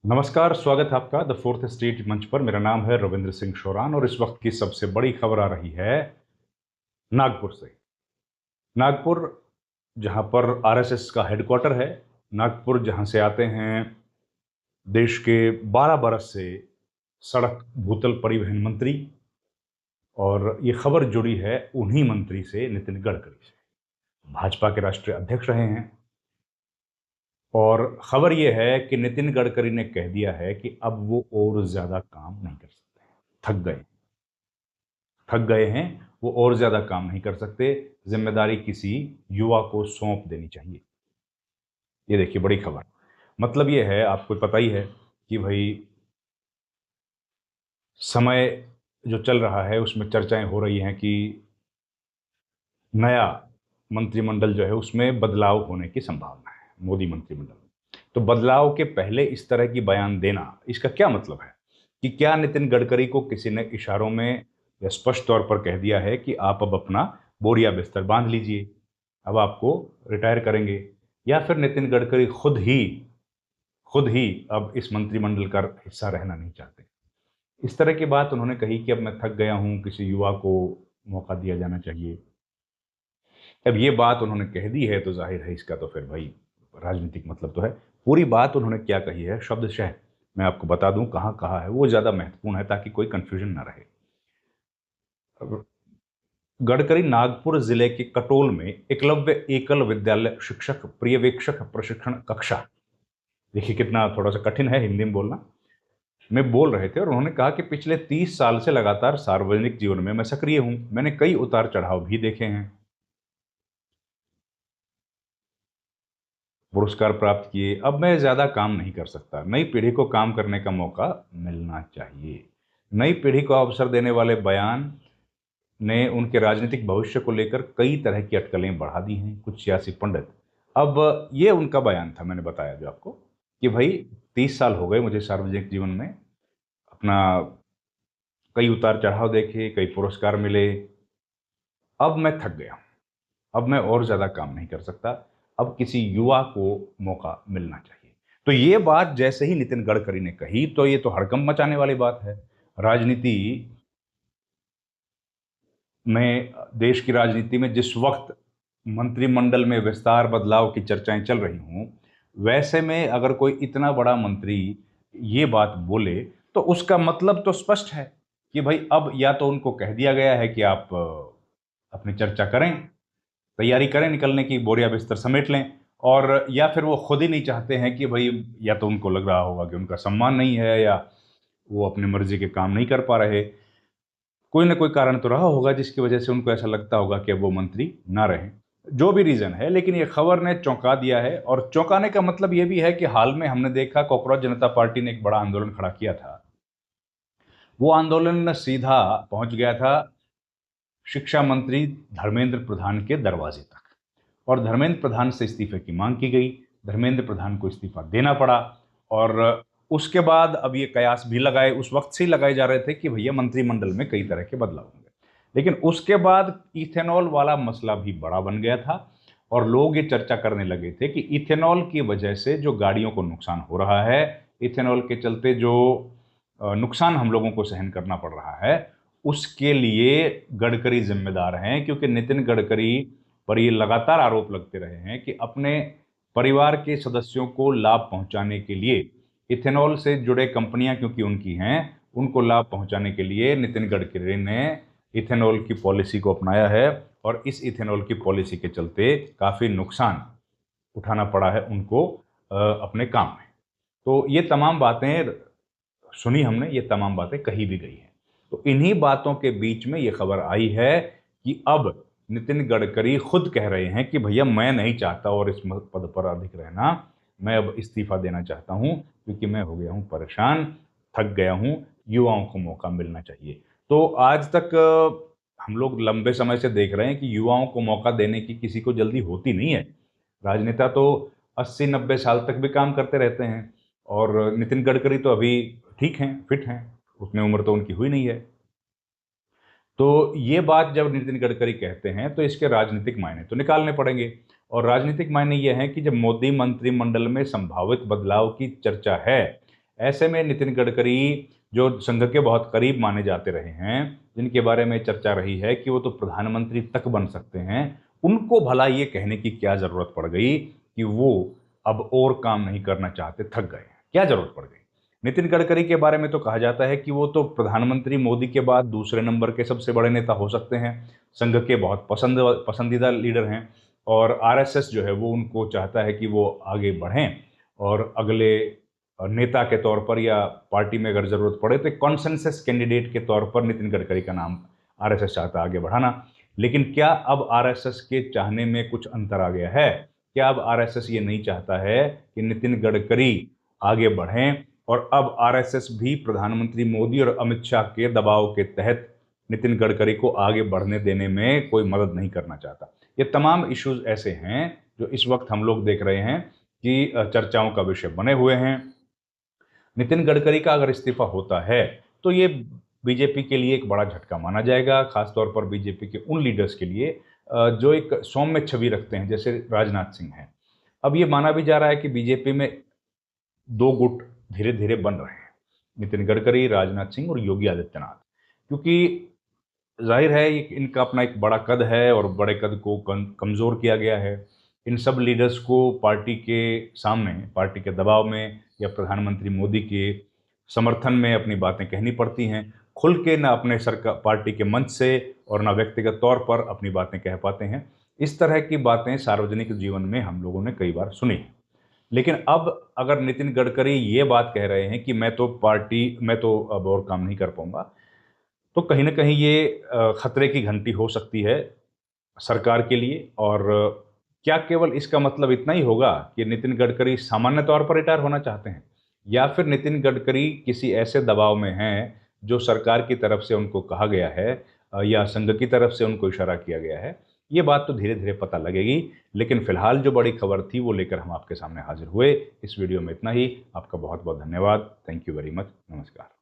नमस्कार, स्वागत है आपका द फोर्थ स्टेज मंच पर। मेरा नाम है रविंद्र सिंह शोरान और इस वक्त की सबसे बड़ी खबर आ रही है नागपुर से। नागपुर, जहां पर आरएसएस का हेडक्वार्टर है। नागपुर, जहां से आते हैं देश के 12 बरस से सड़क भूतल परिवहन मंत्री। और ये खबर जुड़ी है उन्हीं मंत्री से, नितिन गडकरी से। भाजपा के राष्ट्रीय अध्यक्ष रहे हैं। और खबर यह है कि नितिन गडकरी ने कह दिया है कि अब वो और ज्यादा काम नहीं कर सकते, थक गए हैं। वो और ज्यादा काम नहीं कर सकते। जिम्मेदारी किसी युवा को सौंप देनी चाहिए। ये देखिए बड़ी खबर। मतलब ये है, आपको पता ही है कि भाई समय जो चल रहा है उसमें चर्चाएं हो रही हैं कि नया मंत्रिमंडल जो है उसमें बदलाव होने की संभावना है, मोदी मंत्रिमंडल में। तो बदलाव के पहले इस तरह की बयान देना, इसका क्या मतलब है? कि क्या नितिन गडकरी को किसी ने इशारों में या स्पष्ट तौर पर कह दिया है कि आप अब अपना बोरिया बिस्तर बांध लीजिए, अब आपको रिटायर करेंगे? या फिर नितिन गडकरी खुद ही अब इस मंत्रिमंडल का हिस्सा रहना नहीं चाहते? इस तरह की बात उन्होंने कही कि अब मैं थक गया हूं, किसी युवा को मौका दिया जाना चाहिए। अब ये बात उन्होंने कह दी है तो जाहिर है इसका तो फिर भाई राजनीतिक मतलब तो है। पूरी बात उन्होंने क्या कही है शब्दशः मैं आपको बता दूं, कहाँ कहा है वो ज्यादा महत्वपूर्ण है ताकि कोई कंफ्यूजन ना रहे। अब गडकरी नागपुर जिले के कटोल में एकलव्य एकल विद्यालय शिक्षक पर्यवेक्षक प्रशिक्षण कक्षा, देखिए कितना थोड़ा सा कठिन है हिंदी में बोलना, में बोल रहे थे। और उन्होंने कहा कि पिछले 30 साल से लगातार सार्वजनिक जीवन में मैं सक्रिय हूं, मैंने कई उतार चढ़ाव भी देखे हैं, पुरस्कार प्राप्त किए। अब मैं ज्यादा काम नहीं कर सकता, नई पीढ़ी को काम करने का मौका मिलना चाहिए। नई पीढ़ी को अवसर देने वाले बयान ने उनके राजनीतिक भविष्य को लेकर कई तरह की अटकलें बढ़ा दी हैं कुछ सियासी पंडित। अब ये उनका बयान था, मैंने बताया जो आपको, कि भाई 30 साल हो गए मुझे सार्वजनिक जीवन में, अपना कई उतार चढ़ाव देखे, कई पुरस्कार मिले, अब मैं थक गया, अब मैं और ज्यादा काम नहीं कर सकता, अब किसी युवा को मौका मिलना चाहिए। तो ये बात जैसे ही नितिन गडकरी ने कही तो ये तो हड़कंप मचाने वाली बात है। राजनीति में, देश की राजनीति में जिस वक्त मंत्रिमंडल में विस्तार बदलाव की चर्चाएं चल रही हों, वैसे में अगर कोई इतना बड़ा मंत्री ये बात बोले तो उसका मतलब तो स्पष्ट है कि भाई अब या तो उनको कह दिया गया है कि आप अपनी चर्चा करें, तैयारी करें निकलने की, बोरिया बिस्तर समेट लें। और या फिर वो खुद ही नहीं चाहते हैं कि भाई, या तो उनको लग रहा होगा कि उनका सम्मान नहीं है या वो अपनी मर्जी के काम नहीं कर पा रहे। कोई ना कोई कारण तो रहा होगा जिसकी वजह से उनको ऐसा लगता होगा कि अब वो मंत्री ना रहें। जो भी रीजन है, लेकिन ये खबर ने चौंका दिया है। और चौंकाने का मतलब ये भी है कि हाल में हमने देखा कॉकरोच जनता पार्टी ने एक बड़ा आंदोलन खड़ा किया था। वो आंदोलन सीधा पहुंच गया था शिक्षा मंत्री धर्मेंद्र प्रधान के दरवाजे तक, और धर्मेंद्र प्रधान से इस्तीफे की मांग की गई। धर्मेंद्र प्रधान को इस्तीफा देना पड़ा। और उसके बाद अब ये कयास भी लगाए, उस वक्त से ही लगाए जा रहे थे कि भैया मंत्रिमंडल में कई तरह के बदलाव होंगे। लेकिन उसके बाद इथेनॉल वाला मसला भी बड़ा बन गया था। और लोग ये चर्चा करने लगे थे कि इथेनॉल की वजह से जो गाड़ियों को नुकसान हो रहा है, इथेनॉल के चलते जो नुकसान हम लोगों को सहन करना पड़ रहा है, उसके लिए गडकरी जिम्मेदार हैं। क्योंकि नितिन गडकरी पर ये लगातार आरोप लगते रहे हैं कि अपने परिवार के सदस्यों को लाभ पहुंचाने के लिए, इथेनॉल से जुड़े कंपनियां क्योंकि उनकी हैं, उनको लाभ पहुंचाने के लिए नितिन गडकरी ने इथेनॉल की पॉलिसी को अपनाया है। और इस इथेनॉल की पॉलिसी के चलते काफी नुकसान उठाना पड़ा है उनको अपने काम में। तो ये तमाम बातें सुनी हमने, ये तमाम बातें कही भी गई हैं। तो इन्हीं बातों के बीच में ये खबर आई है कि अब नितिन गडकरी खुद कह रहे हैं कि भैया मैं नहीं चाहता और इस पद पर अधिक रहना, मैं अब इस्तीफा देना चाहता हूं क्योंकि मैं हो गया हूं परेशान, थक गया हूं, युवाओं को मौका मिलना चाहिए। तो आज तक हम लोग लंबे समय से देख रहे हैं कि युवाओं को मौका देने की किसी को जल्दी होती नहीं है। राजनेता तो 80-90 साल तक भी काम करते रहते हैं। और नितिन गडकरी तो अभी ठीक हैं, फिट हैं, उतनी उम्र तो उनकी हुई नहीं है। तो ये बात जब नितिन गडकरी कहते हैं तो इसके राजनीतिक मायने तो निकालने पड़ेंगे। और राजनीतिक मायने ये हैं कि जब मोदी मंत्रिमंडल में संभावित बदलाव की चर्चा है, ऐसे में नितिन गडकरी जो संघ के बहुत करीब माने जाते रहे हैं, जिनके बारे में चर्चा रही है कि वो तो प्रधानमंत्री तक बन सकते हैं, उनको भला ये कहने की क्या जरूरत पड़ गई कि वो अब और काम नहीं करना चाहते, थक गए हैं? क्या जरूरत पड़ गई? नितिन गडकरी के बारे में तो कहा जाता है कि वो तो प्रधानमंत्री मोदी के बाद दूसरे नंबर के सबसे बड़े नेता हो सकते हैं, संघ के बहुत पसंदीदा लीडर हैं, और आरएसएस जो है वो उनको चाहता है कि वो आगे बढ़ें और अगले नेता के तौर पर या पार्टी में अगर ज़रूरत पड़े तो एक कॉन्सेंसस कैंडिडेट के तौर पर नितिन गडकरी का नाम आरएसएस चाहता है आगे बढ़ाना। लेकिन क्या अब आरएसएस के चाहने में कुछ अंतर आ गया है? क्या अब आरएसएस ये नहीं चाहता है कि नितिन गडकरी आगे बढ़ें, और अब आरएसएस भी प्रधानमंत्री मोदी और अमित शाह के दबाव के तहत नितिन गडकरी को आगे बढ़ने देने में कोई मदद नहीं करना चाहता? ये तमाम इश्यूज ऐसे हैं जो इस वक्त हम लोग देख रहे हैं कि चर्चाओं का विषय बने हुए हैं। नितिन गडकरी का अगर इस्तीफा होता है तो ये बीजेपी के लिए एक बड़ा झटका माना जाएगा, खासतौर पर बीजेपी के उन लीडर्स के लिए जो एक सौम्य छवि रखते हैं, जैसे राजनाथ सिंह हैं। अब ये माना भी जा रहा है कि बीजेपी में दो गुट धीरे धीरे बन रहे हैं, नितिन गडकरी, राजनाथ सिंह और योगी आदित्यनाथ, क्योंकि जाहिर है इनका अपना एक बड़ा कद है और बड़े कद को कमज़ोर किया गया है। इन सब लीडर्स को पार्टी के सामने, पार्टी के दबाव में या प्रधानमंत्री मोदी के समर्थन में अपनी बातें कहनी पड़ती हैं। खुल के ना अपने सरकार पार्टी के मंच से और ना व्यक्तिगत तौर पर अपनी बातें कह पाते हैं। इस तरह की बातें सार्वजनिक जीवन में हम लोगों ने कई बार सुनी हैं। लेकिन अब अगर नितिन गडकरी ये बात कह रहे हैं कि मैं तो अब और काम नहीं कर पाऊंगा, तो कहीं न कहीं ये खतरे की घंटी हो सकती है सरकार के लिए। और क्या केवल इसका मतलब इतना ही होगा कि नितिन गडकरी सामान्य तौर पर रिटायर होना चाहते हैं, या फिर नितिन गडकरी किसी ऐसे दबाव में हैं जो सरकार की तरफ से उनको कहा गया है या संघ की तरफ से उनको इशारा किया गया है? ये बात तो धीरे धीरे पता लगेगी। लेकिन फिलहाल जो बड़ी खबर थी वो लेकर हम आपके सामने हाजिर हुए। इस वीडियो में इतना ही। आपका बहुत बहुत धन्यवाद। Thank you very much. नमस्कार।